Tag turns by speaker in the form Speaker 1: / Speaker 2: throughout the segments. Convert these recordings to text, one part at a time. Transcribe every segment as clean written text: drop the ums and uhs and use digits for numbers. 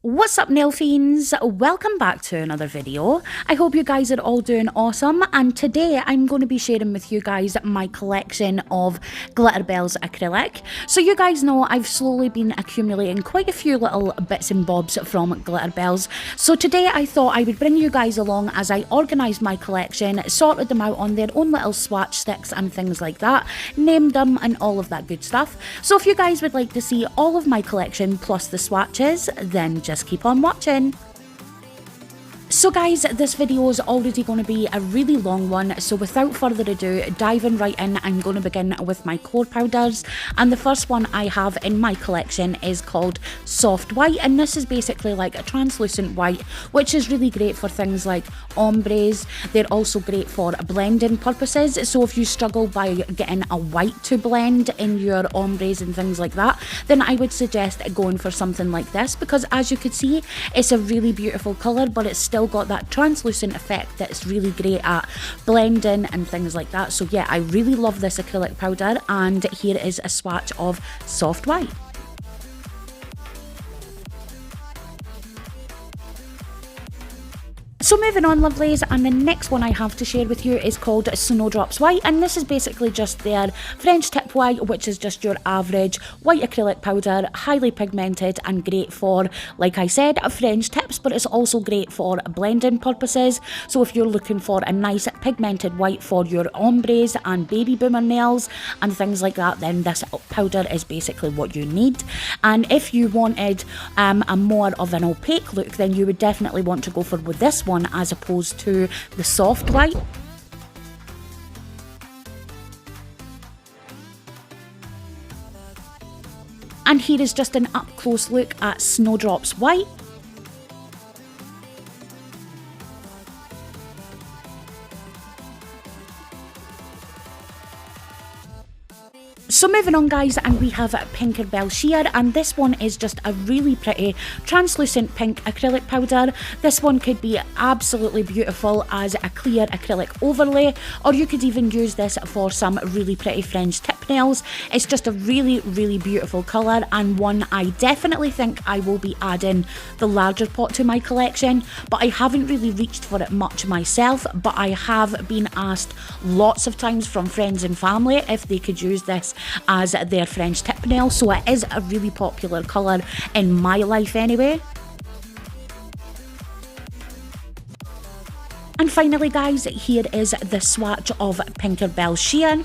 Speaker 1: What's up, nail fiends? Welcome back to another video. I hope you guys are all doing awesome, and today I'm going to be sharing with you guys my collection of Glitterbels Acrylic. So you guys know I've slowly been accumulating quite a few little bits and bobs from Glitterbels. So today I thought I would bring you guys along as I organised my collection, sorted them out on their own little swatch sticks and things like that, named them and all of that good stuff. So if you guys would like to see all of my collection plus the swatches, then just keep on watching. So guys, this video is already going to be a really long one, so without further ado, diving right in, I'm going to begin with my core powders, and the first one I have in my collection is called Soft White, and this is basically like a translucent white, which is really great for things like ombres. They're also great for blending purposes, so if you struggle by getting a white to blend in your ombres and things like that, then I would suggest going for something like this, because as you can see, it's a really beautiful colour, but it's still got that translucent effect that's really great at blending and things like that. So yeah, I really love this acrylic powder, and here is a swatch of Soft White. So moving on, lovelies, and the next one I have to share with you is called Snowdrops White, and this is basically just their French tip white, which is just your average white acrylic powder, highly pigmented and great for, like I said, French tips, but it's also great for blending purposes. So if you're looking for a nice pigmented white for your ombres and baby boomer nails and things like that, then this powder is basically what you need. And if you wanted a more of an opaque look, then you would definitely want to go for with this one as opposed to the soft white. And here is just an up close look at Snowdrops White. So moving on, guys, and we have Tinkerbell Sheer, and this one is just a really pretty translucent pink acrylic powder. This one could be absolutely beautiful as a clear acrylic overlay, or you could even use this for some really pretty French tip nails. It's just a really, really beautiful colour, and one I definitely think I will be adding the larger pot to my collection, but I haven't really reached for it much myself, but I have been asked lots of times from friends and family if they could use this as their French tip nail, so it is a really popular colour in my life anyway. And finally, guys, here is the swatch of Tinkerbell Sheer.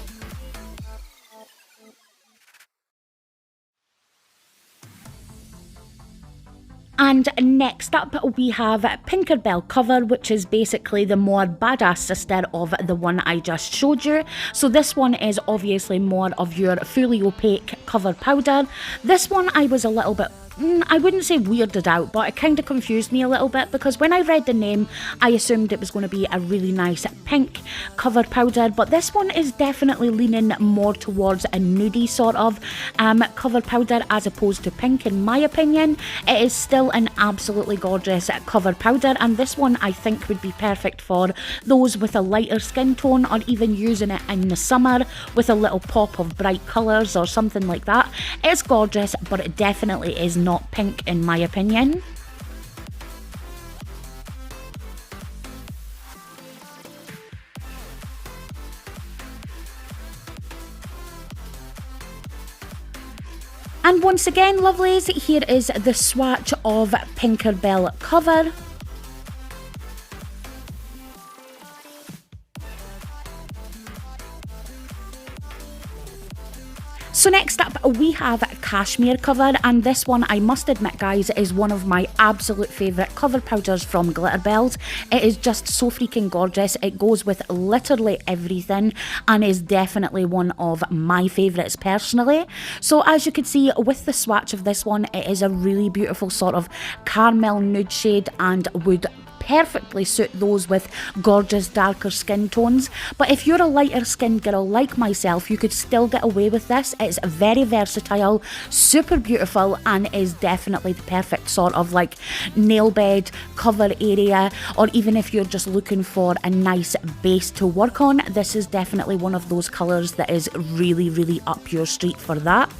Speaker 1: And next up we have Tinkerbell Cover, which is basically the more badass sister of the one I just showed you. So this one is obviously more of your fully opaque cover powder. This one I was a little bit, I wouldn't say weirded out, but it kind of confused me a little bit, because when I read the name I assumed it was going to be a really nice pink cover powder, but this one is definitely leaning more towards a nudie sort of cover powder as opposed to pink. In my opinion, it is still an absolutely gorgeous cover powder, and this one I think would be perfect for those with a lighter skin tone, or even using it in the summer with a little pop of bright colours or something like that. It's gorgeous, but it definitely is not pink in my opinion. And once again, lovelies, here is the swatch of Tinkerbell Cover. So next up we have Cashmere Cover, and this one I must admit, guys, is one of my absolute favourite cover powders from Glitterbels. It is just so freaking gorgeous. It goes with literally everything and is definitely one of my favourites personally. So as you can see with the swatch of this one, it is a really beautiful sort of caramel nude shade and would perfectly suit those with gorgeous darker skin tones. But if you're a lighter skinned girl like myself, you could still get away with this. It's very versatile, super beautiful, and is definitely the perfect sort of like nail bed cover area, or even if you're just looking for a nice base to work on, this is definitely one of those colours that is really, really up your street for that.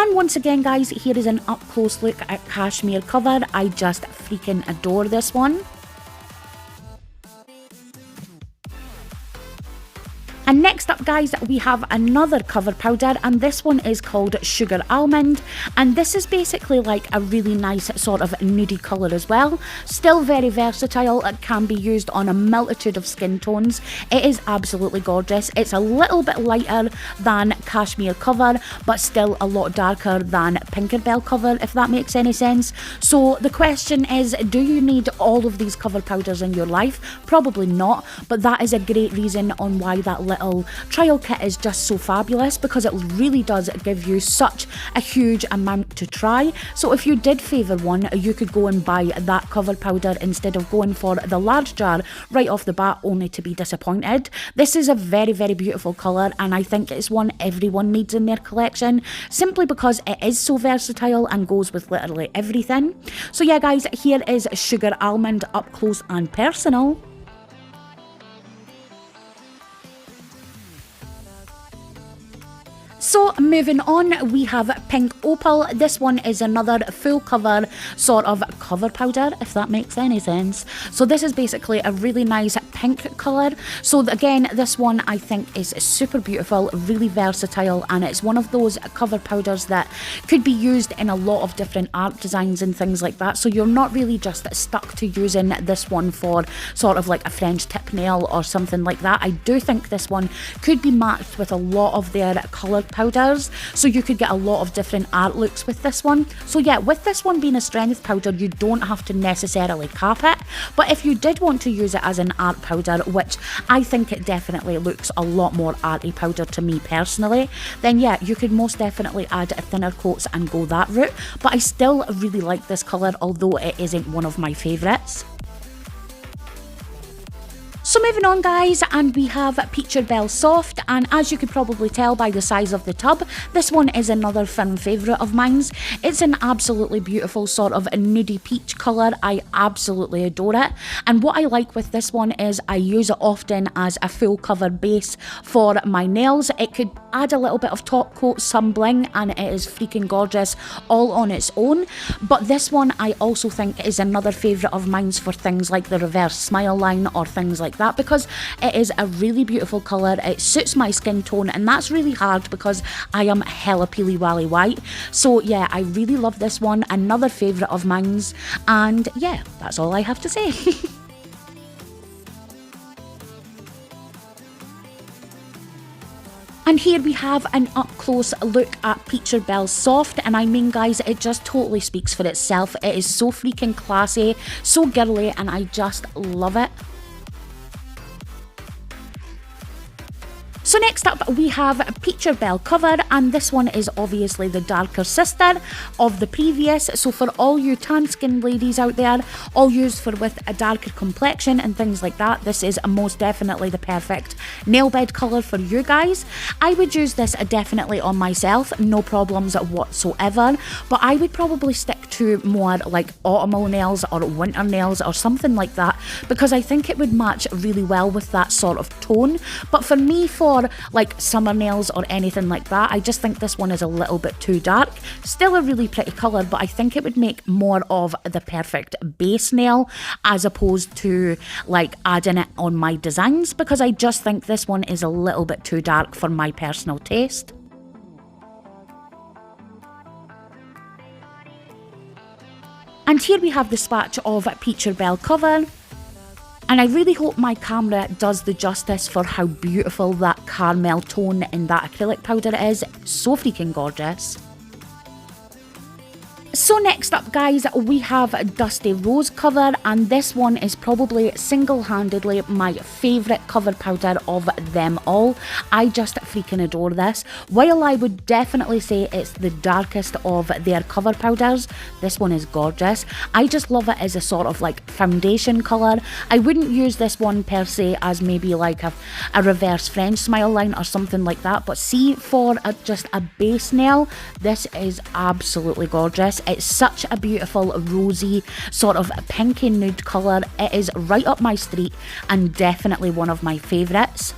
Speaker 1: And once again guys, here is an up close look at Cashmere cover. I just freaking adore this one. And next up guys, we have another cover powder, and this one is called Sugar Almond, and this is basically like a really nice sort of nudie colour as well. Still very versatile, it can be used on a multitude of skin tones. It is absolutely gorgeous. It's a little bit lighter than Cashmere cover, but still a lot darker than Tinkerbell cover, if that makes any sense. So the question is, do you need all of these cover powders in your life? Probably not, but that is a great reason on why that little trial kit is just so fabulous, because it really does give you such a huge amount to try. So if you did favour one, you could go and buy that cover powder instead of going for the large jar right off the bat only to be disappointed. This is a very, very beautiful colour, and I think it's one everyone needs in their collection, simply because it is so versatile and goes with literally everything. So yeah guys, here is Sugar Almond up close and personal. So moving on, we have Pink Opal. This one is another full cover sort of cover powder, if that makes any sense. So this is basically a really nice pink colour. So again, this one I think is super beautiful, really versatile, and it's one of those cover powders that could be used in a lot of different art designs and things like that. So you're not really just stuck to using this one for sort of like a French tip nail or something like that. I do think this one could be matched with a lot of their colour powders, so you could get a lot of different art looks with this one. So yeah, with this one being a strength powder, you don't have to necessarily cap it, but if you did want to use it as an art powder, which I think it definitely looks a lot more arty powder to me personally, then yeah, you could most definitely add thinner coats and go that route. But I still really like this colour, although it isn't one of my favourites. So moving on guys, and we have Glitterbels Soft, and as you could probably tell by the size of the tub, this one is another firm favourite of mine. It's an absolutely beautiful sort of nudie peach colour. I absolutely adore it, and what I like with this one is I use it often as a full cover base for my nails. It could add a little bit of top coat, some bling, and it is freaking gorgeous all on its own. But this one I also think is another favourite of mine for things like the reverse smile line or things like that, because it is a really beautiful colour. It suits my skin tone, and that's really hard because I am hella peely wally white. So yeah, I really love this one, another favourite of mine, and yeah, that's all I have to say. And here we have an up close look at Glitterbels Soft, and I mean guys, it just totally speaks for itself. It is so freaking classy, so girly, and I just love it. So next up we have Glitterbels Cover, and this one is obviously the darker sister of the previous. So for all you tan skin ladies out there, all used for with a darker complexion and things like that, this is most definitely the perfect nail bed colour for you guys. I would use this definitely on myself, no problems whatsoever, but I would probably stick to more like autumnal nails or winter nails or something like that, because I think it would match really well with that sort of tone. But for me, for like summer nails or anything like that, I just think this one is a little bit too dark. Still a really pretty colour, but I think it would make more of the perfect base nail as opposed to like adding it on my designs, because I just think this one is a little bit too dark for my personal taste. And here we have the swatch of Glitterbels Cover. And I really hope my camera does the justice for how beautiful that caramel tone in that acrylic powder is. So freaking gorgeous. So next up guys, we have Dusty Rose Cover, and this one is probably single-handedly my favourite cover powder of them all. I just freaking adore this. While I would definitely say it's the darkest of their cover powders, this one is gorgeous. I just love it as a sort of like foundation colour. I wouldn't use this one per se as maybe like a reverse French smile line or something like that, but see, for just a base nail, this is absolutely gorgeous. It's such a beautiful rosy sort of pinky nude colour. It is right up my street and definitely one of my favourites.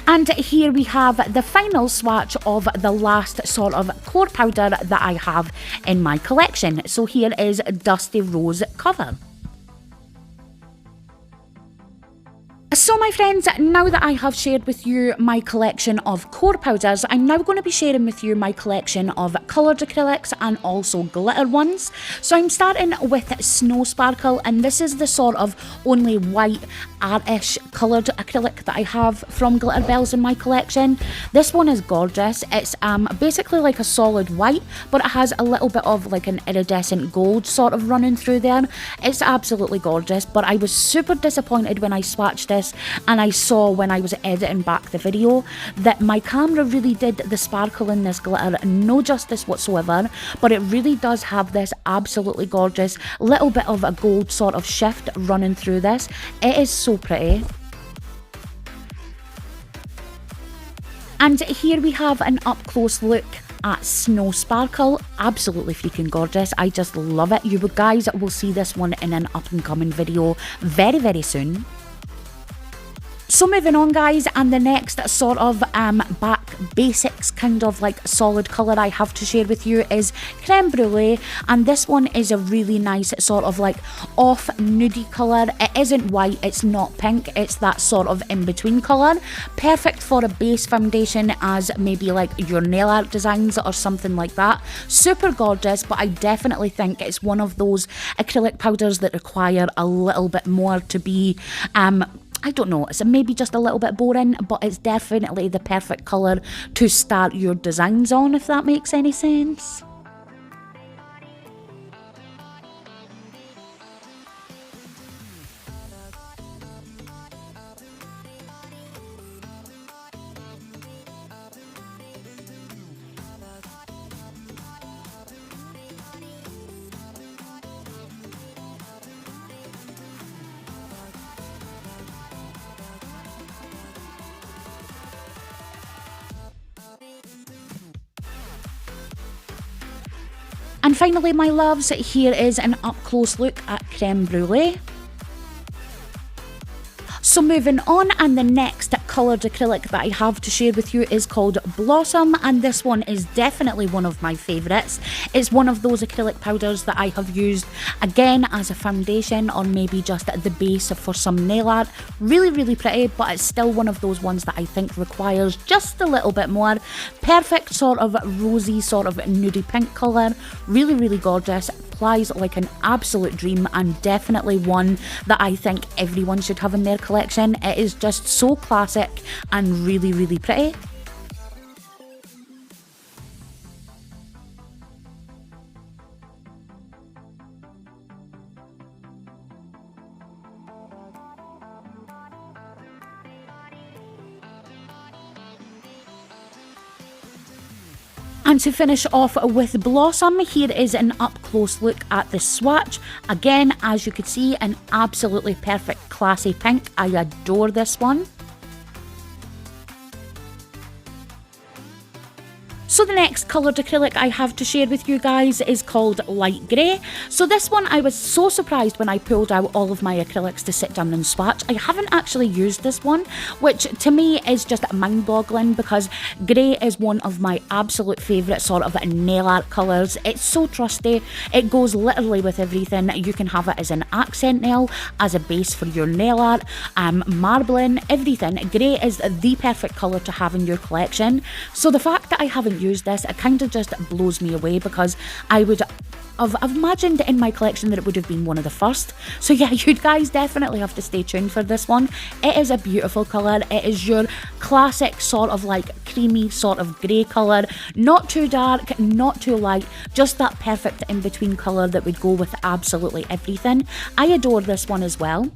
Speaker 1: And here we have the final swatch of the last sort of core powder that I have in my collection. So here is Dusty Rose Cover. So my friends, now that I have shared with you my collection of core powders, I'm now going to be sharing with you my collection of coloured acrylics and also glitter ones. So I'm starting with Snow Sparkle, and this is the sort of only white art-ish coloured acrylic that I have from Glitterbels in my collection. This one is gorgeous. It's basically like a solid white, but it has a little bit of like an iridescent gold sort of running through there. It's absolutely gorgeous, but I was super disappointed when I swatched this and I saw when I was editing back the video that my camera really did the sparkle in this glitter no justice whatsoever, but it really does have this absolutely gorgeous little bit of a gold sort of shift running through this. It is so pretty. And here we have an up close look at Snow Sparkle. Absolutely freaking gorgeous. I just love it. You guys will see this one in an up and coming video very, very soon. So moving on guys, and the next sort of back basics kind of like solid colour I have to share with you is Creme Brulee, and this one is a really nice sort of like off nudie colour. It isn't white, it's not pink, it's that sort of in between colour. Perfect for a base foundation as maybe like your nail art designs or something like that. Super gorgeous, but I definitely think it's one of those acrylic powders that require a little bit more to be I don't know, it's maybe just a little bit boring, but it's definitely the perfect colour to start your designs on, if that makes any sense. And finally, my loves, here is an up close look at Creme Brulee. So moving on, and the next coloured acrylic that I have to share with you is called Blossom, and this one is definitely one of my favourites. It's one of those acrylic powders that I have used again as a foundation or maybe just at the base for some nail art. Really, really pretty, but it's still one of those ones that I think requires just a little bit more. Perfect sort of rosy, sort of nudie pink colour. Really, really gorgeous. Applies like an absolute dream, and definitely one that I think everyone should have in their collection. It is just so classic and really, really pretty. And to finish off with Blossom, here is an up close look at the swatch. Again, as you could see, an absolutely perfect classy pink. I adore this one. So the next coloured acrylic I have to share with you guys is called Light Grey. So this one, I was so surprised when I pulled out all of my acrylics to sit down and swatch. I haven't actually used this one, which to me is just mind-boggling because grey is one of my absolute favourite sort of nail art colours. It's so trusty, it goes literally with everything. You can have it as an accent nail, as a base for your nail art, marbling, everything. Grey is the perfect colour to have in your collection. So the fact that I haven't used this, it kind of just blows me away because I would have imagined in my collection that it would have been one of the first. So yeah, you guys definitely have to stay tuned for this one. It is a beautiful colour. It is your classic sort of like creamy sort of grey colour. Not too dark, not too light, just that perfect in-between colour that would go with absolutely everything. I adore this one as well.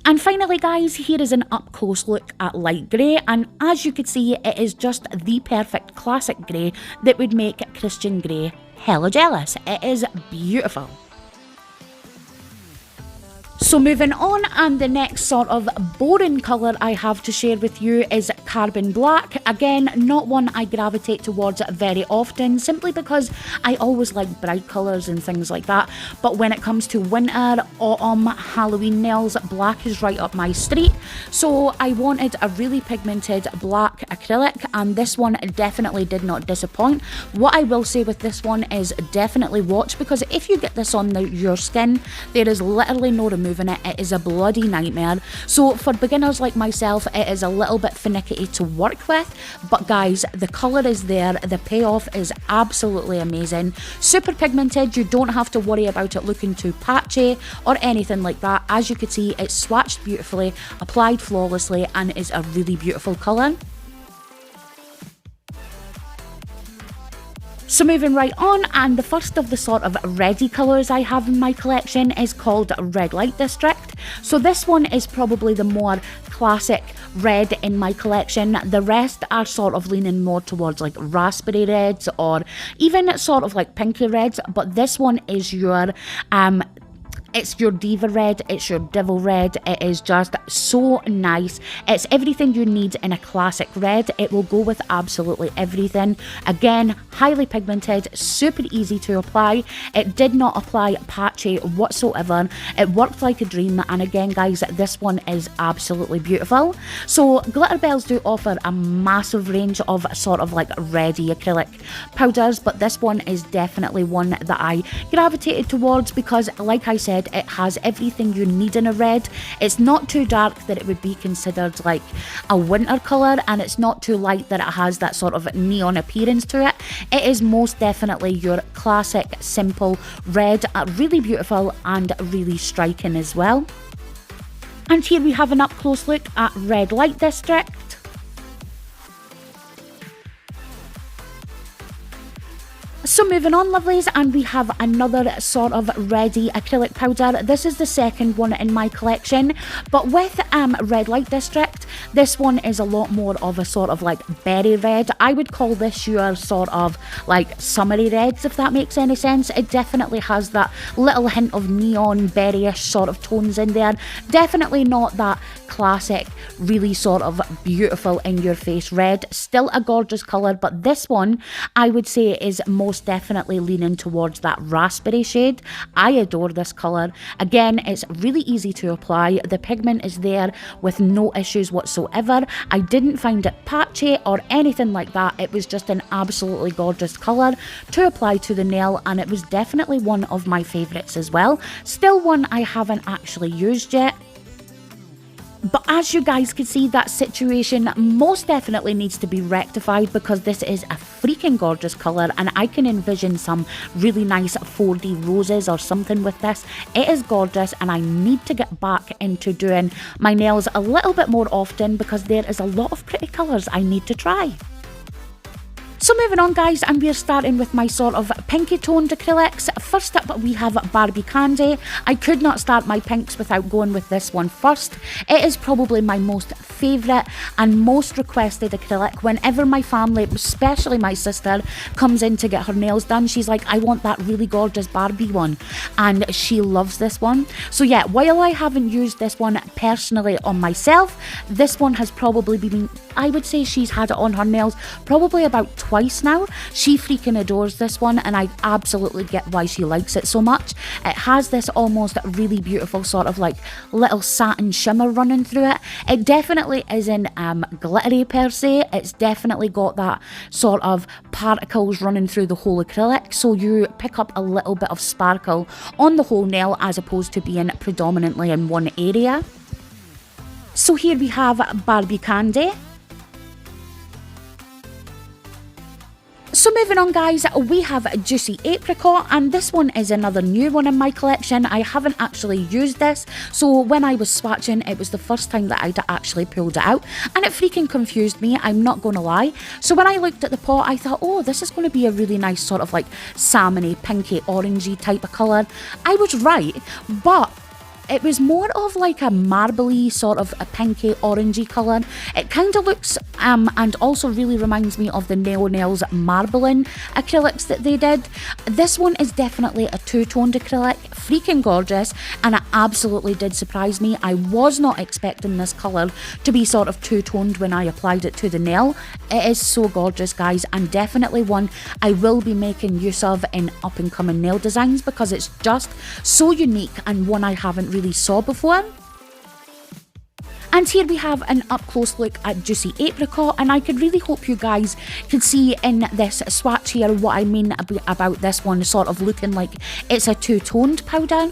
Speaker 1: And finally guys, here is an up close look at Light Grey, and as you could see, it is just the perfect classic grey that would make Christian Grey hella jealous. It is beautiful. So moving on, and the next sort of boring colour I have to share with you is Carbon Black. Again, not one I gravitate towards very often, simply because I always like bright colours and things like that. But when it comes to winter, autumn, Halloween nails, black is right up my street. So I wanted a really pigmented black acrylic, and this one definitely did not disappoint. What I will say with this one is definitely watch, because if you get this on your skin, there is literally no removing it. It is a bloody nightmare. So for beginners like myself, it is a little bit finicky to work with, but guys, the colour is there, the payoff is absolutely amazing. Super pigmented, you don't have to worry about it looking too patchy or anything like that. As you can see, it's swatched beautifully, applied flawlessly, and is a really beautiful colour. So moving right on, and the first of the sort of reddy colours I have in my collection is called Red Light District. So this one is probably the more classic red in my collection. The rest are sort of leaning more towards like raspberry reds or even sort of like pinky reds, but this one is your it's your diva red, it's your devil red. It is just so nice. It's everything you need in a classic red. It will go with absolutely everything. Again, highly pigmented, super easy to apply. It did not apply patchy whatsoever. It worked like a dream, and again guys, this one is absolutely beautiful. So Glitterbels do offer a massive range of sort of like reddy acrylic powders, but this one is definitely one that I gravitated towards because, like I said, it has everything you need in a red. It's not too dark that it would be considered like a winter colour, and it's not too light that it has that sort of neon appearance to it. It is most definitely your classic simple red, really beautiful and really striking as well. And here we have an up close look at Red Light District. So moving on, lovelies, and we have another sort of reddy acrylic powder. This is the second one in my collection, but with Red Light District, this one is a lot more of a sort of like berry red. I would call this your sort of like summery reds, if that makes any sense. It definitely has that little hint of neon berryish sort of tones in there. Definitely not that classic, really sort of beautiful in your face red. Still a gorgeous colour, but this one I would say is most definitely leaning towards that raspberry shade. I adore this colour. Again, it's really easy to apply. The pigment is there with no issues whatsoever. I didn't find it patchy or anything like that. It was just an absolutely gorgeous colour to apply to the nail, and it was definitely one of my favourites as well. Still one I haven't actually used yet. But as you guys can see, that situation most definitely needs to be rectified, because this is a freaking gorgeous colour and I can envision some really nice 4D roses or something with this. It is gorgeous, and I need to get back into doing my nails a little bit more often because there is a lot of pretty colours I need to try. So moving on, guys, and we're starting with my sort of pinky toned acrylics. First up, we have Barbie Candy. I could not start my pinks without going with this one first. It is probably my most favourite and most requested acrylic. Whenever my family, especially my sister, comes in to get her nails done, she's like, I want that really gorgeous Barbie one, and she loves this one. So yeah, while I haven't used this one personally on myself, this one has probably been, I would say she's had it on her nails probably about twice now. She freaking adores this one, and I absolutely get why she likes it so much. It has this almost really beautiful sort of like little satin shimmer running through it. It definitely isn't glittery per se. It's definitely got that sort of particles running through the whole acrylic, so you pick up a little bit of sparkle on the whole nail as opposed to being predominantly in one area. So here we have Barbie Candy. So moving on, guys, we have Juicy Apricot, and this one is another new one in my collection. I haven't actually used this, so when I was swatching, it was the first time that I'd actually pulled it out, and it freaking confused me, I'm not going to lie. So when I looked at the pot, I thought, oh, this is going to be a really nice sort of like salmony, pinky, orangey type of colour. I was right, but it was more of like a marbly sort of a pinky orangey colour. It kind of looks and also really reminds me of the Nails marbling acrylics that they did. This one is definitely a two-toned acrylic, freaking gorgeous, and it absolutely did surprise me. I was not expecting this colour to be sort of two-toned when I applied it to the nail. It is so gorgeous, guys, and definitely one I will be making use of in up-and-coming nail designs because it's just so unique and one I haven't really saw before. And here we have an up-close look at Juicy Apricot, and I could really hope you guys could see in this swatch here what I mean about this one sort of looking like it's a two-toned powder.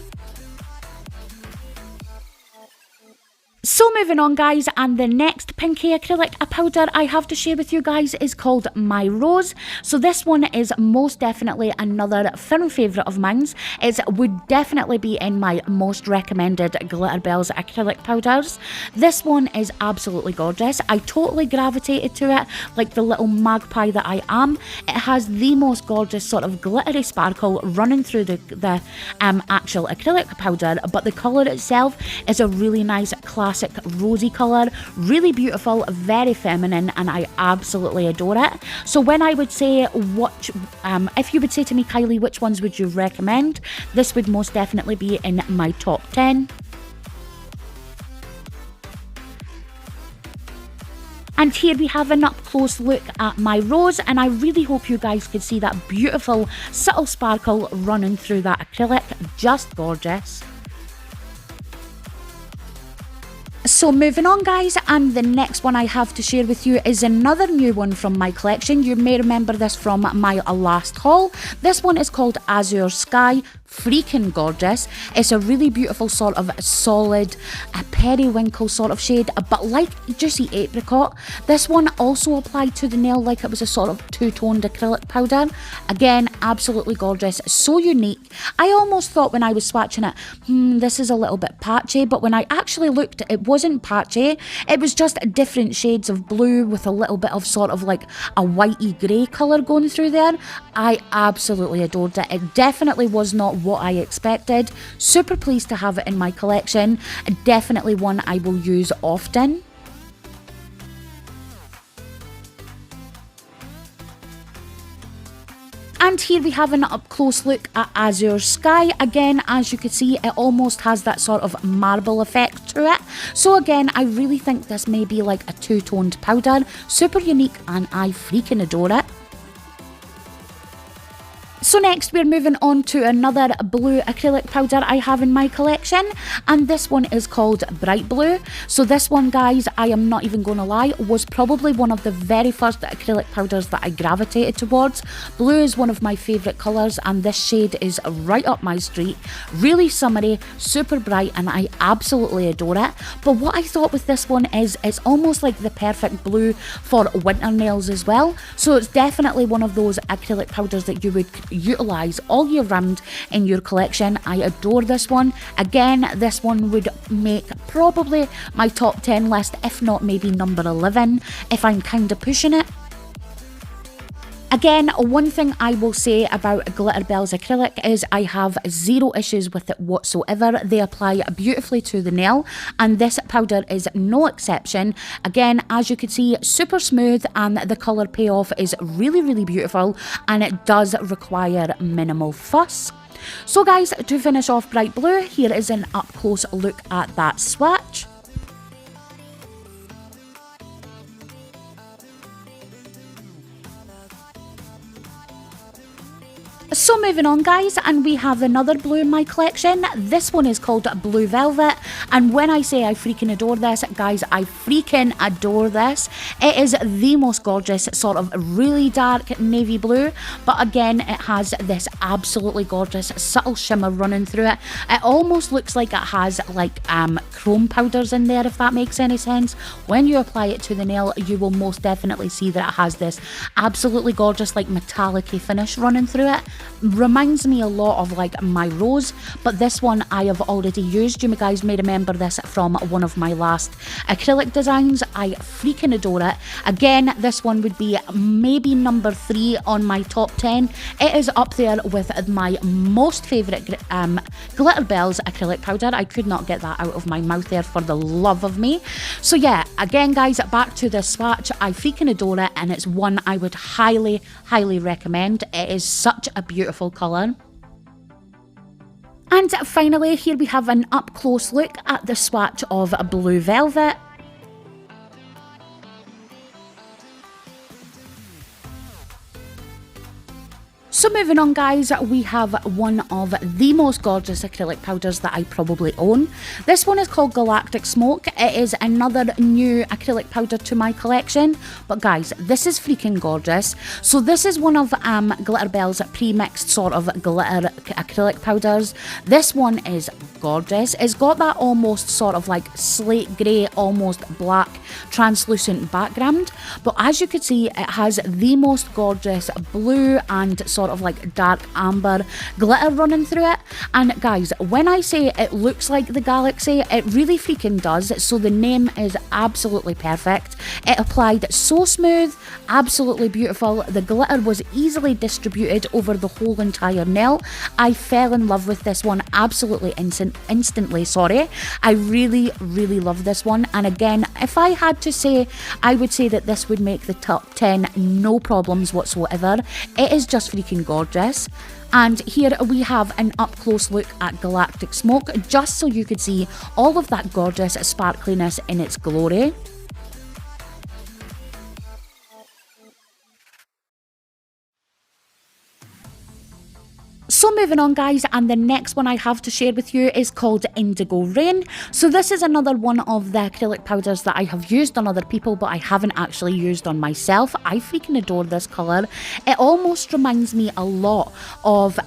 Speaker 1: So moving on, guys, and the next pinky acrylic powder I have to share with you guys is called My Rose. So this one is most definitely another firm favourite of mine. It would definitely be in my most recommended Glitterbels acrylic powders. This one is absolutely gorgeous. I totally gravitated to it like the little magpie that I am. It has the most gorgeous sort of glittery sparkle running through the actual acrylic powder, but the colour itself is a really nice classic rosy colour, really beautiful, very feminine, and I absolutely adore it. So when I would say if you would say to me, Kylie, which ones would you recommend, this would most definitely be in my top 10. And here we have an up-close look at My Rose, and I really hope you guys could see that beautiful subtle sparkle running through that acrylic, just gorgeous. So moving on, guys, and the next one I have to share with you is another new one from my collection. You may remember this from my last haul. This one is called Azure Sky. Freaking gorgeous. It's a really beautiful sort of solid periwinkle sort of shade, but like Juicy Apricot, this one also applied to the nail like it was a sort of two-toned acrylic powder. Again, absolutely gorgeous, so unique. I almost thought when I was swatching it, this is a little bit patchy, but when I actually looked, it wasn't patchy. It was just different shades of blue with a little bit of sort of like a whitey grey colour going through there. I absolutely adored it. It definitely was not what I expected. Super pleased to have it in my collection. Definitely one I will use often. And here we have an up-close look at Azure Sky. Again, as you can see, it almost has that sort of marble effect to it. So again, I really think this may be like a two-toned powder. Super unique, and I freaking adore it. So next we're moving on to another blue acrylic powder I have in my collection, and this one is called Bright Blue. So this one, guys, I am not even going to lie, was probably one of the very first acrylic powders that I gravitated towards. Blue is one of my favourite colours, and this shade is right up my street. Really summery, super bright, and I absolutely adore it. But what I thought with this one is it's almost like the perfect blue for winter nails as well. So it's definitely one of those acrylic powders that you would utilise all year round in your collection. I adore this one. Again, this one would make probably my top 10 list, if not maybe number 11 if I'm kind of pushing it. Again, one thing I will say about Glitterbels Acrylic is I have zero issues with it whatsoever. They apply beautifully to the nail, and this powder is no exception. Again, as you can see, super smooth, and the colour payoff is really, really beautiful, and it does require minimal fuss. So guys, to finish off Bright Blue, here is an up-close look at that swatch. So moving on, guys, and we have another blue in my collection. This one is called Blue Velvet, and when I say I freaking adore this, guys, I freaking adore this. It is the most gorgeous sort of really dark navy blue, but again, it has this absolutely gorgeous subtle shimmer running through it. It almost looks like it has like chrome powders in there, if that makes any sense. When you apply it to the nail, you will most definitely see that it has this absolutely gorgeous like metallic-y finish running through it. reminds me a lot of like my rose, but this one I have already used. You guys may remember this from one of my last acrylic designs. I freaking adore it. Again, this one would be maybe number 3 on my top 10. It is up there with my most favourite Glitterbels acrylic powder. I could not get that out of my mouth there for the love of me. So yeah, again guys, back to this swatch. I freaking adore it, and it's one I would highly recommend. It is such a beautiful colour. And finally, here we have an up close look at the swatch of Blue Velvet. So moving on guys, we have one of the most gorgeous acrylic powders that I probably own. This one is called Galactic Smoke. It is another new acrylic powder to my collection, but guys, this is freaking gorgeous. So this is one of Glitterbels pre-mixed sort of glitter acrylic powders. This one is gorgeous. It's got that almost sort of like slate grey, almost black, translucent background, but as you can see, it has the most gorgeous blue and sort of like dark amber glitter running through it. And guys, when I say it looks like the galaxy, it really freaking does. So the name is absolutely perfect. It applied so smooth, absolutely beautiful. The glitter was easily distributed over the whole entire nail. I fell in love with this one absolutely instantly. Sorry, I really love this one. And again, if I had to say, I would say that this would make the top 10, no problems whatsoever. It is just freaking gorgeous. And here we have an up close look at Galactic Smoke, just so you could see all of that gorgeous sparkliness in its glory. So moving on guys, and the next one I have to share with you is called Indigo Rain. So this is another one of the acrylic powders that I have used on other people, but I haven't actually used on myself. I freaking adore this colour. It almost reminds me a lot of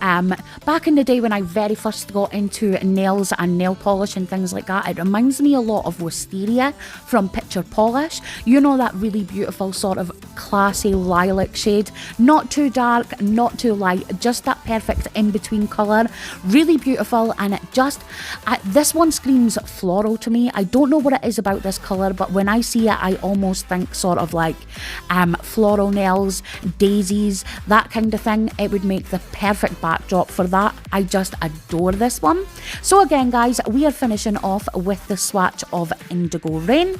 Speaker 1: back in the day when I very first got into nails and nail polish and things like that. It reminds me a lot of Wisteria from Picture Polish. You know, that really beautiful sort of classy lilac shade. Not too dark, not too light, just that perfect in-between colour. Really beautiful, and it just this one screams floral to me. I don't know what it is about this colour, but when I see it, I almost think sort of like floral nails, daisies, that kind of thing. It would make the perfect backdrop for that. I just adore this one. So again guys, we are finishing off with the swatch of Indigo Rain.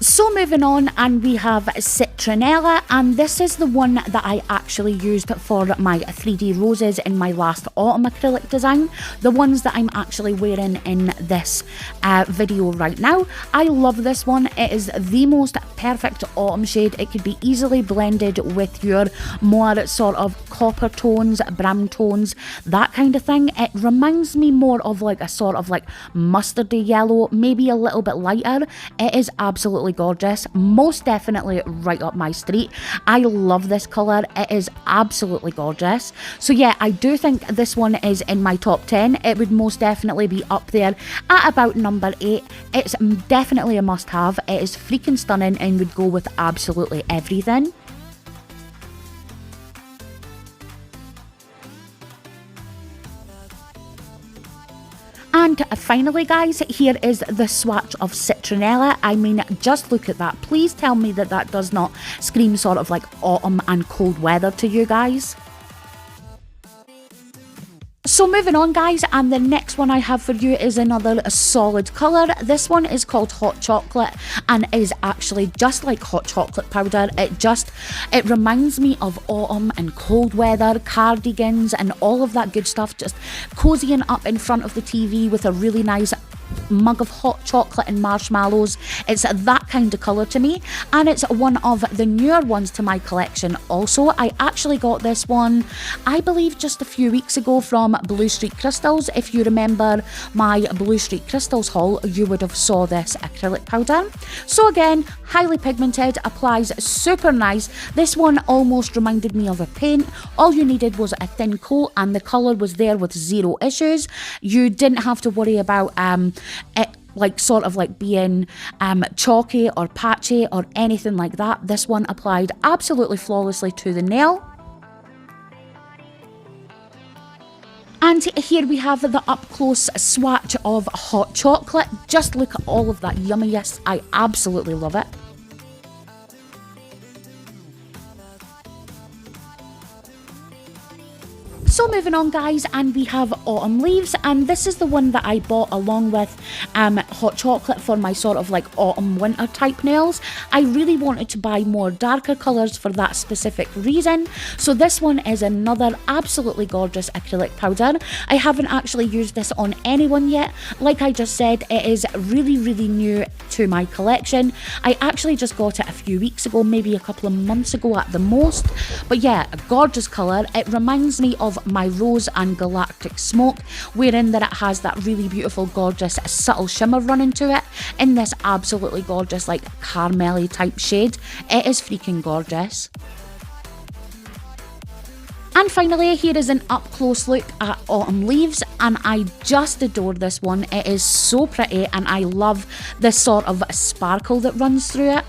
Speaker 1: So moving on, and we have Citronella, and this is the one that I actually used for my 3D roses in my last autumn acrylic design, the ones that I'm actually wearing in this video right now. I love this one. It is the most perfect autumn shade. It could be easily blended with your more sort of copper tones, brown tones, that kind of thing. It reminds me more of like a sort of like mustardy yellow, maybe a little bit lighter. It is absolutely gorgeous, most definitely right up my street. I love this colour. It is absolutely gorgeous. So yeah, I do think this one is in my top 10. It would most definitely be up there at about number 8. It's definitely a must have. It is freaking stunning and would go with absolutely everything. And finally guys, here is the swatch of Citronella. I mean, just look at that. Please tell me that that does not scream sort of like autumn and cold weather to you guys. So moving on guys, and the next one I have for you is another solid colour. This one is called Hot Chocolate and is actually just like hot chocolate powder. It reminds me of autumn and cold weather, cardigans and all of that good stuff, just cozying up in front of the TV with a really nice mug of hot chocolate and marshmallows. It's that kind of colour to me, and it's one of the newer ones to my collection also. I actually got this one, I believe, just a few weeks ago from Bluestreak Crystals. If you remember my Bluestreak Crystals haul, you would have saw this acrylic powder. So again, highly pigmented, applies super nice. This one almost reminded me of a paint. All you needed was a thin coat and the colour was there with zero issues. You didn't have to worry about it like sort of like being chalky or patchy or anything like that. This one applied absolutely flawlessly to the nail. And here we have the up-close swatch of hot chocolate. Just look at all of that yumminess. I absolutely love it. So moving on, guys, and we have Autumn Leaves, and this is the one that I bought along with hot chocolate for my sort of like autumn winter type nails. I really wanted to buy more darker colours for that specific reason. So this one is another absolutely gorgeous acrylic powder. I haven't actually used this on anyone yet. Like I just said, it is really new to my collection. I actually just got it a few weeks ago, maybe a couple of months ago at the most. But yeah, a gorgeous colour. It reminds me of my Rose and Galactic Smoke, wherein that it has that really beautiful, gorgeous, subtle shimmer running to it in this absolutely gorgeous, like caramelly type shade. It is freaking gorgeous. And finally, here is an up-close look at Autumn Leaves, and I just adore this one. It is so pretty, and I love this sort of sparkle that runs through it.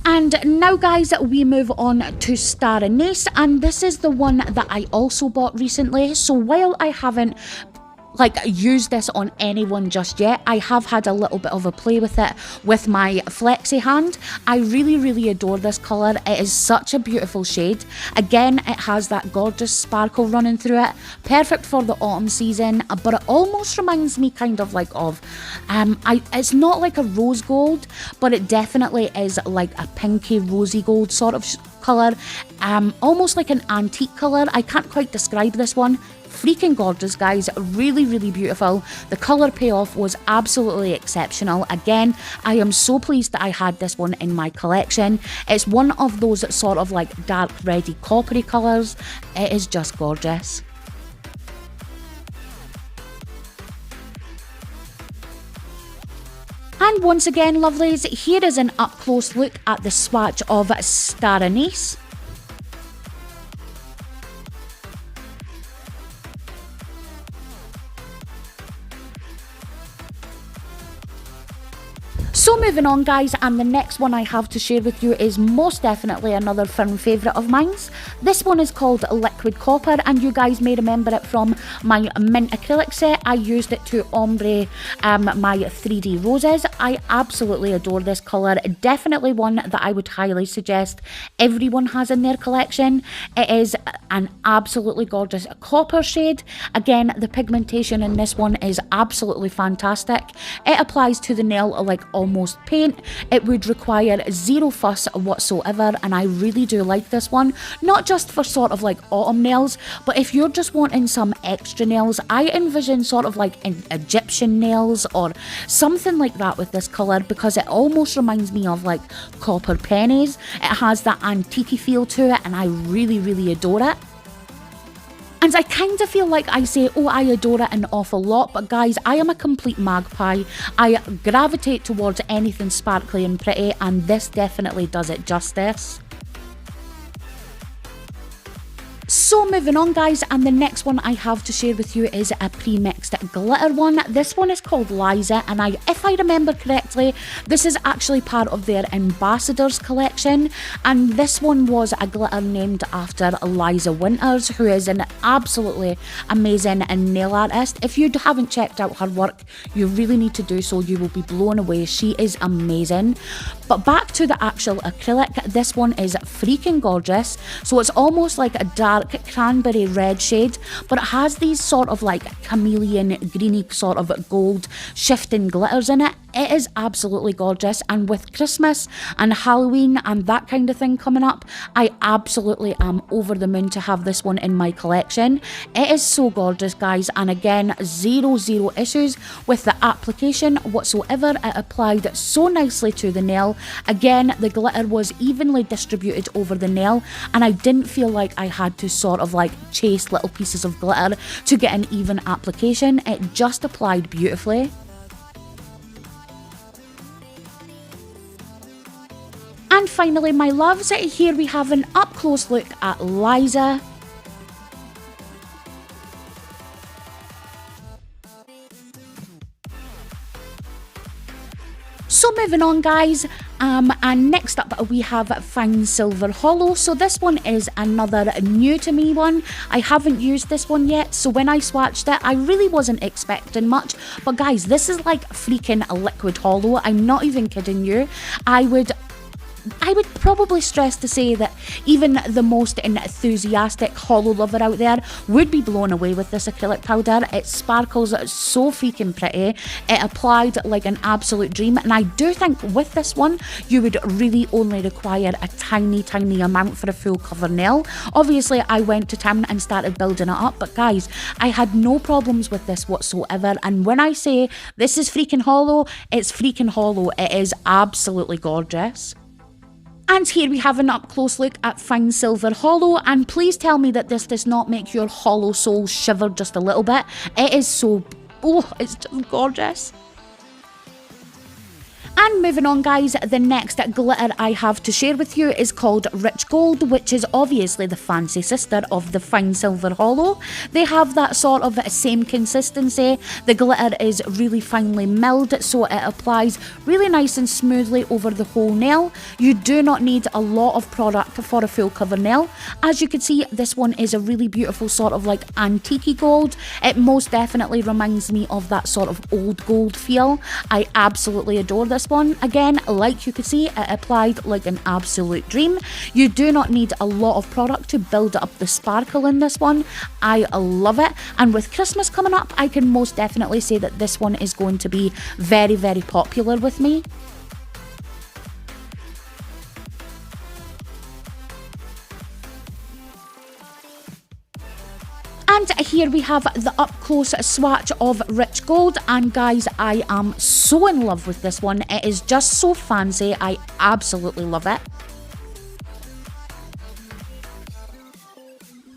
Speaker 1: And now, guys, we move on to Star Anise, and this is the one that I also bought recently. So while I haven't used this on anyone just yet, I have had a little bit of a play with it with my flexi hand. I really adore this colour. It is such a beautiful shade. Again, it has that gorgeous sparkle running through it, perfect for the autumn season, but it almost reminds me kind of like of it's not like a rose gold, but it definitely is like a pinky rosy gold sort of colour, almost like an antique colour. I can't quite describe this one. Freaking gorgeous, guys. Really beautiful. The colour payoff was absolutely exceptional. Again, I am so pleased that I had this one in my collection. It's one of those sort of like dark reddy coppery colours. It is just gorgeous. And once again, lovelies, here is an up close look at the swatch of Star Anise. So moving on, guys, and the next one I have to share with you is most definitely another firm favourite of mine. This one is called Liquid Copper, and you guys may remember it from my mint acrylic set. I used it to ombre my 3D roses. I absolutely adore this colour. Definitely one that I would highly suggest everyone has in their collection. It is an absolutely gorgeous copper shade. Again, the pigmentation in this one is absolutely fantastic. It applies to the nail like almost paint. It would require zero fuss whatsoever, and I really do like this one, not just for sort of like autumn nails, but if you're just wanting some extra nails. I envision sort of like Egyptian nails or something like that with this colour, because it almost reminds me of like copper pennies. It has that antique feel to it, and I really adore it. And I kind of feel like I say, oh, I adore it an awful lot, but guys, I am a complete magpie. I gravitate towards anything sparkly and pretty, and this definitely does it justice. So moving on, guys, and the next one I have to share with you is a pre-mixed glitter one. This one is called Liza, and if I remember correctly, this is actually part of their Ambassadors collection, and this one was a glitter named after Liza Winters, who is an absolutely amazing nail artist. If you haven't checked out her work, you really need to do so. You will be blown away. She is amazing. But back to the actual acrylic, this one is freaking gorgeous. So it's almost like a dark cranberry red shade, but it has these sort of like chameleon greeny sort of gold shifting glitters in it. It is absolutely gorgeous, and with Christmas and Halloween and that kind of thing coming up, I absolutely am over the moon to have this one in my collection. It is so gorgeous, guys, and again, zero issues with the application whatsoever. It applied so nicely to the nail. Again, the glitter was evenly distributed over the nail, and I didn't feel like I had to sort of like chase little pieces of glitter to get an even application. It just applied beautifully. And finally, my loves, here we have an up-close look at Liza. So moving on, guys, and next up we have Fine Silver Hollow. So this one is another new to me one. I haven't used this one yet, so when I swatched it, I really wasn't expecting much. But guys, this is like freaking a liquid hollow. I'm not even kidding you. I would probably stress to say that even the most enthusiastic hollow lover out there would be blown away with this acrylic powder. It sparkles so freaking pretty. It applied like an absolute dream, and I do think with this one you would really only require a tiny amount for a full cover nail. Obviously I went to town and started building it up, but guys, I had no problems with this whatsoever, and when I say this is freaking hollow, it's freaking hollow. It is absolutely gorgeous. And here we have an up close look at Fine Silver Hollow, and please tell me that this does not make your hollow soul shiver just a little bit. It is so, oh, it's just gorgeous. And moving on, guys, the next glitter I have to share with you is called Rich Gold, which is obviously the fancy sister of the Fine Silver Hollow. They have that sort of same consistency. The glitter is really finely milled, so it applies really nice and smoothly over the whole nail. You do not need a lot of product for a full cover nail. As you can see, this one is a really beautiful sort of like antique gold. It most definitely reminds me of that sort of old gold feel. I absolutely adore this one. Again, like you could see, it applied like an absolute dream. You do not need a lot of product to build up the sparkle in this one. I love it, and with Christmas coming up, I can most definitely say that this one is going to be very popular with me. And here we have the up close swatch of Rich Gold, and guys, I am so in love with this one. It is just so fancy. I absolutely love it.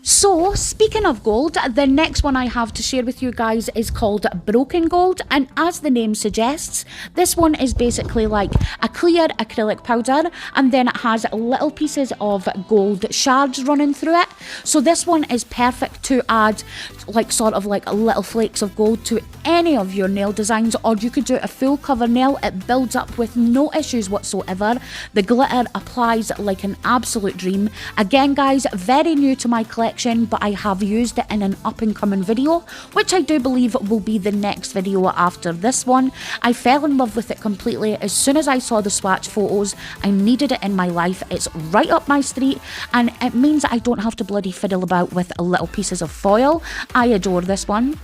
Speaker 1: So, speaking of gold, the next one I have to share with you guys is called Broken Gold, and as the name suggests, this one is basically like a clear acrylic powder, and then it has little pieces of gold shards running through it. So this one is perfect to add like sort of like little flakes of gold to any of your nail designs, or you could do a full cover nail. It builds up with no issues whatsoever. The glitter applies like an absolute dream. Again, guys, very new to my collection, but I have used it in an up and coming video, which I do believe will be the next video after this one. I fell in love with it completely. As soon as I saw the swatch photos, I needed it in my life. It's right up my street, and it means I don't have to bloody fiddle about with little pieces of foil. I adore this one.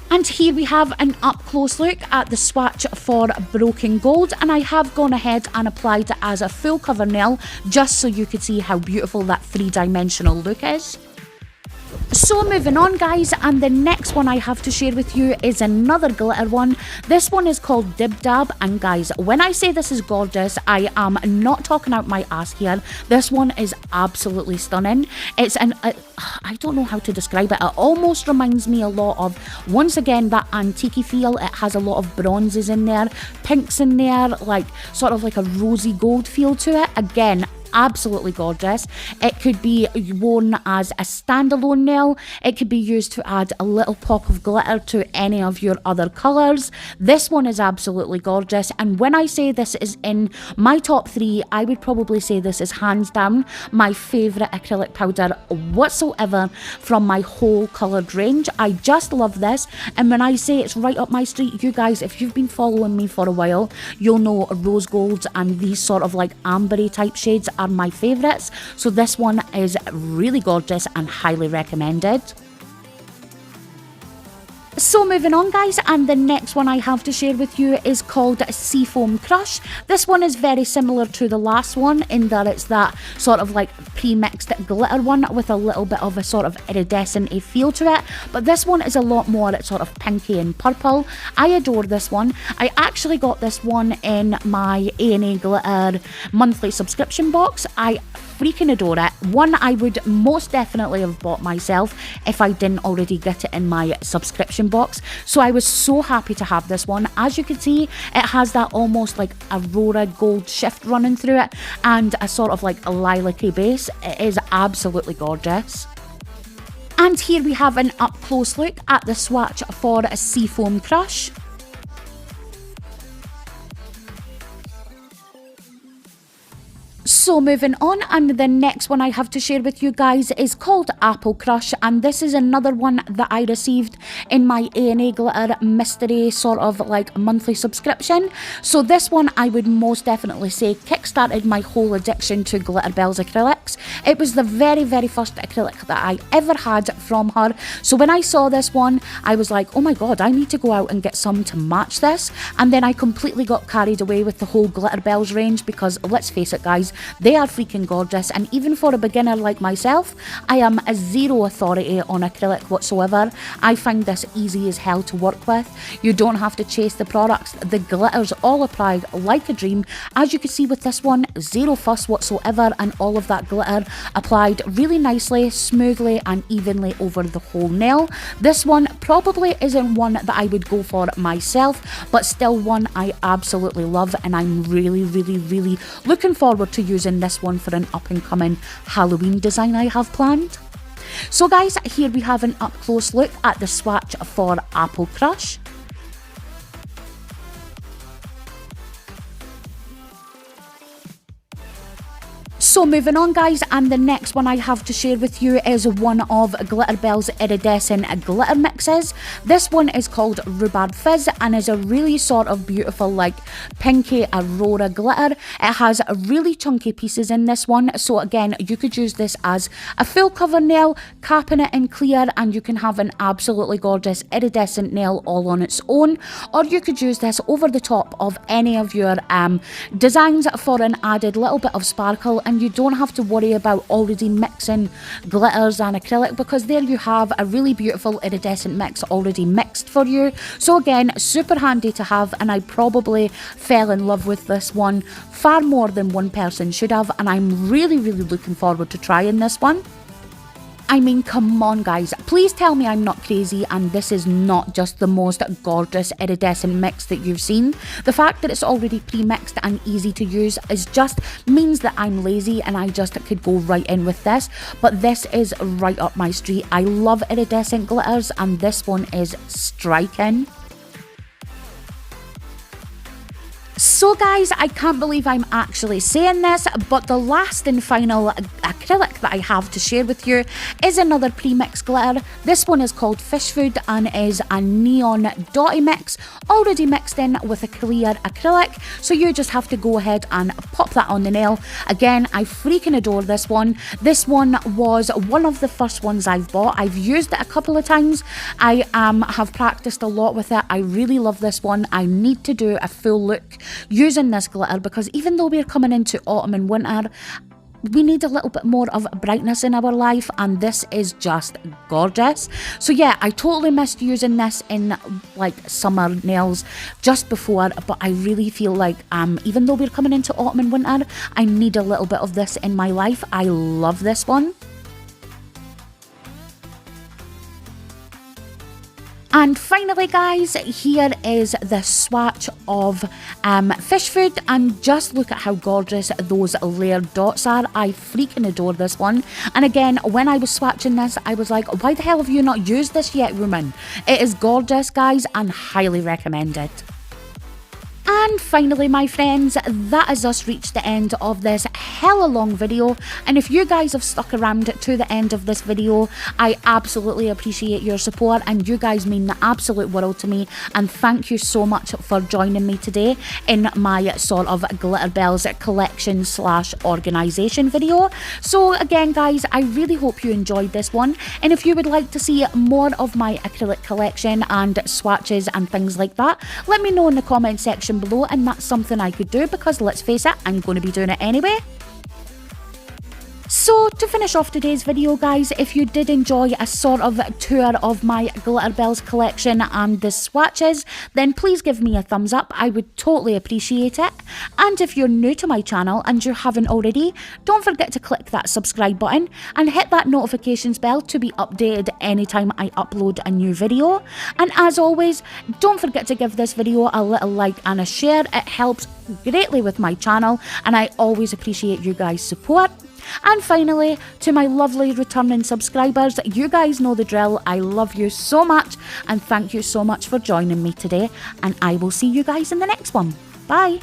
Speaker 1: And here we have an up close look at the swatch for Broken Gold, and I have gone ahead and applied it as a full cover nail just so you could see how beautiful that three-dimensional look is. So moving on, guys, and the next one I have to share with you is another glitter one. This one is called Dib Dab, and guys, when I say this is gorgeous, I am not talking out my ass here. This one is absolutely stunning. It's I don't know how to describe it. It almost reminds me a lot of, once again, that antique feel. It has a lot of bronzes in there, pinks in there, like sort of like a rosy gold feel to it. Again, absolutely gorgeous. It could be worn as a standalone nail. It could be used to add a little pop of glitter to any of your other colours. This one is absolutely gorgeous, and when I say this is in my top 3, I would probably say this is hands down my favourite acrylic powder whatsoever from my whole coloured range. I just love this, and when I say it's right up my street, you guys, if you've been following me for a while, you'll know rose golds and these sort of like ambery type shades are my favourites, so this one is really gorgeous and highly recommended. So moving on, guys, and the next one I have to share with you is called Seafoam Crush. This one is very similar to the last one in that it's that sort of like pre-mixed glitter one with a little bit of a sort of iridescent feel to it, but this one is a lot more sort of pinky and purple. I adore this one. I actually got this one in my A&A Glitter monthly subscription box. I freaking adore it. One I would most definitely have bought myself if I didn't already get it in my subscription box, so I was so happy to have this one. As you can see, it has that almost like aurora gold shift running through it and a sort of like a lilac-y base. It is absolutely gorgeous. And here we have an up close look at the swatch for Seafoam Crush. So moving on, and the next one I have to share with you guys is called Apple Crush, and this is another one that I received in my A&A Glitter Mystery sort of like monthly subscription. So this one I would most definitely say kickstarted my whole addiction to Glitterbels Acrylics. It was the very first acrylic that I ever had from her. So when I saw this one, I was like, oh my god, I need to go out and get some to match this. And then I completely got carried away with the whole Glitterbels range because let's face it guys, they are freaking gorgeous, and even for a beginner like myself, I am a zero authority on acrylic whatsoever. I find this easy as hell to work with. You don't have to chase the products. The glitter's all applied like a dream. As you can see with this one, zero fuss whatsoever, and all of that glitter applied really nicely, smoothly and evenly over the whole nail. This one probably isn't one that I would go for myself, but still one I absolutely love, and I'm really looking forward to using this one for an up and coming Halloween design I have planned. So guys, here we have an up close look at the swatch for Apple Crush. So moving on guys, and the next one I have to share with you is one of Glitterbels Iridescent glitter mixes. This one is called Rhubarb Fizz and is a really sort of beautiful like pinky aurora glitter. It has really chunky pieces in this one, so again you could use this as a full cover nail, capping it in clear, and you can have an absolutely gorgeous iridescent nail all on its own, or you could use this over the top of any of your designs for an added little bit of sparkle, and you don't have to worry about already mixing glitters and acrylic because there you have a really beautiful iridescent mix already mixed for you. So again, super handy to have, and I probably fell in love with this one far more than one person should have, and I'm really looking forward to trying this one. I mean, come on guys, please tell me I'm not crazy and this is not just the most gorgeous iridescent mix that you've seen. The fact that it's already pre-mixed and easy to use is just means that I'm lazy and I just could go right in with this, but this is right up my street. I love iridescent glitters and this one is striking. So guys, I can't believe I'm actually saying this, but the last and final acrylic that I have to share with you is another pre-mix glitter. This one is called Fish Food and is a neon dotty mix, already mixed in with a clear acrylic. So you just have to go ahead and pop that on the nail. Again, I freaking adore this one. This one was one of the first ones I've bought. I've used it a couple of times. I have practiced a lot with it. I really love this one. I need to do a full look using this glitter because even though we're coming into autumn and winter, we need a little bit more of brightness in our life, and this is just gorgeous. So yeah, I totally missed using this in like summer nails just before, but I really feel like even though we're coming into autumn and winter, I need a little bit of this in my life. I love this one. And finally guys, here is the swatch of Fish Food, and just look at how gorgeous those layered dots are. I freaking adore this one. And again, when I was swatching this, I was like, why the hell have you not used this yet, woman? It is gorgeous guys and highly recommend it. And finally my friends, that has us reached the end of this hella long video, and if you guys have stuck around to the end of this video, I absolutely appreciate your support and you guys mean the absolute world to me, and thank you so much for joining me today in my sort of Glitterbels collection / organisation video. So again guys, I really hope you enjoyed this one, and if you would like to see more of my acrylic collection and swatches and things like that, let me know in the comment section below, and that's something I could do because let's face it, I'm going to be doing it anyway. So to finish off today's video guys, if you did enjoy a sort of tour of my Glitterbels collection and the swatches, then please give me a thumbs up, I would totally appreciate it. And if you're new to my channel and you haven't already, don't forget to click that subscribe button and hit that notifications bell to be updated anytime I upload a new video. And as always, don't forget to give this video a little like and a share, it helps greatly with my channel and I always appreciate you guys' support. And finally, to my lovely returning subscribers, you guys know the drill. I love you so much and thank you so much for joining me today, and I will see you guys in the next one. Bye!